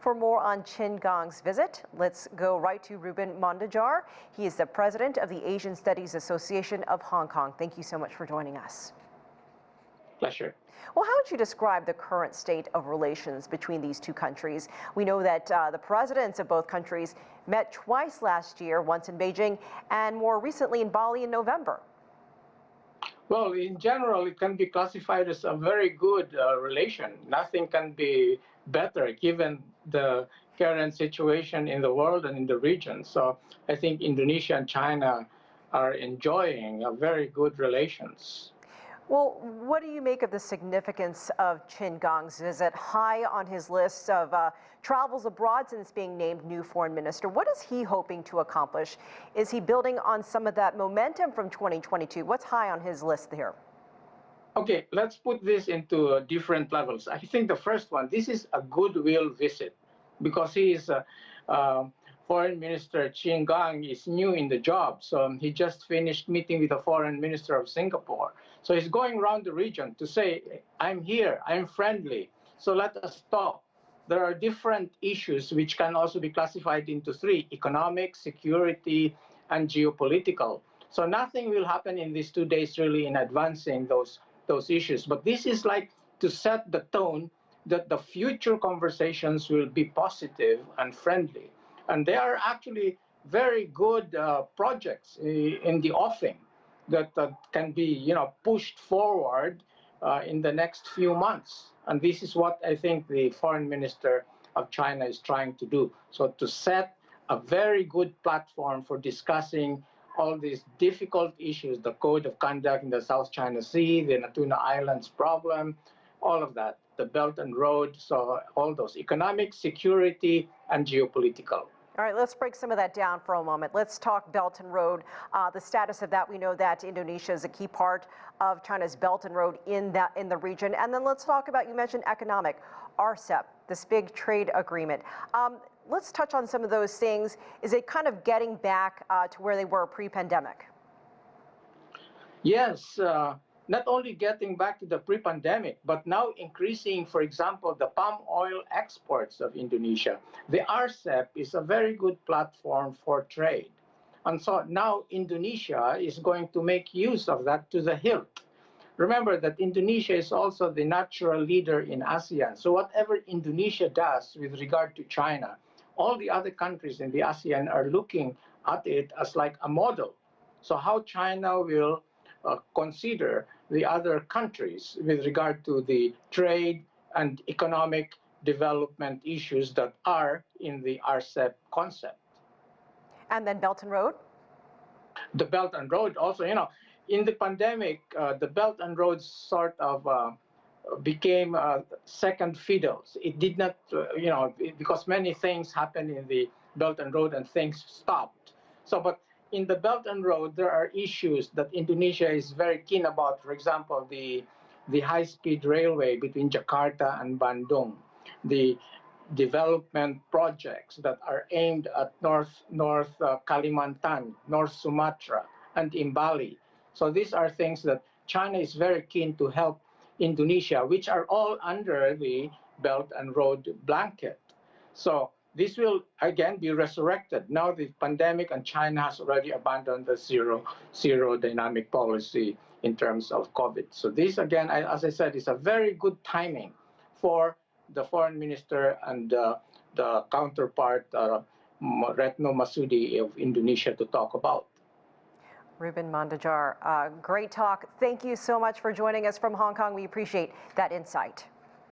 For more on Qin Gang's visit, let's go right to Reuben Mondejar. He is the president of the Asian Studies Association of Hong Kong. Thank you so much for joining us. Pleasure. Well, how would you describe the current state of relations between these two countries? We know that the presidents of both countries met twice last year, once in Beijing and more recently in Bali in November. Well, in general, it can be classified as a very good relation. Nothing can be better given the current situation in the world and in the region. So I think Indonesia and China are enjoying a very good relations. Well, what do you make of the significance of Qin Gang's visit? High on his list of travels abroad since being named new foreign minister. What is he hoping to accomplish? Is he building on some of that momentum from 2022? What's high on his list here? Okay, let's put this into different levels. I think the first one, this is a goodwill visit because he is Foreign Minister Qin Gang is new in the job, so he just finished meeting with the Foreign Minister of Singapore. So he's going around the region to say, I'm here, I'm friendly, so let us talk. There are different issues which can also be classified into three: economic, security, and geopolitical. So nothing will happen in these 2 days really in advancing those issues. But this is like to set the tone that the future conversations will be positive and friendly. And they are actually very good projects in the offing that can be, pushed forward in the next few months. And this is what I think the Foreign Minister of China is trying to do. So to set a very good platform for discussing all these difficult issues, the code of conduct in the South China Sea, the Natuna Islands problem, all of that, the Belt and Road, so all those economic, security, and geopolitical. All right, let's break some of that down for a moment. Let's talk Belt and Road, the status of that. We know that Indonesia is a key part of China's Belt and Road in the region. And then let's talk about, you mentioned economic, RCEP, this big trade agreement. Let's touch on some of those things. Is it kind of getting back to where they were pre-pandemic? Yes, not only getting back to the pre-pandemic, but now increasing, for example, the palm oil exports of Indonesia. The RCEP is a very good platform for trade. And so now Indonesia is going to make use of that to the hilt. Remember that Indonesia is also the natural leader in ASEAN. So whatever Indonesia does with regard to China, all the other countries in the ASEAN are looking at it as like a model. So how China will consider the other countries with regard to the trade and economic development issues that are in the RCEP concept. And then Belt and Road? The Belt and Road also, in the pandemic, the Belt and Road sort of became second fiddles. It did not, because many things happened in the Belt and Road and things stopped. So, but in the Belt and Road, there are issues that Indonesia is very keen about. For example, the high-speed railway between Jakarta and Bandung, the development projects that are aimed at North Kalimantan, North Sumatra, and in Bali. So these are things that China is very keen to help Indonesia, which are all under the Belt and Road blanket. So this will again be resurrected. Now the pandemic and China has already abandoned the zero dynamic policy in terms of COVID. So this again, as I said, is a very good timing for the foreign minister and the counterpart, Retno Marsudi of Indonesia, to talk about. Reuben Mondejar, great talk. Thank you so much for joining us from Hong Kong. We appreciate that insight.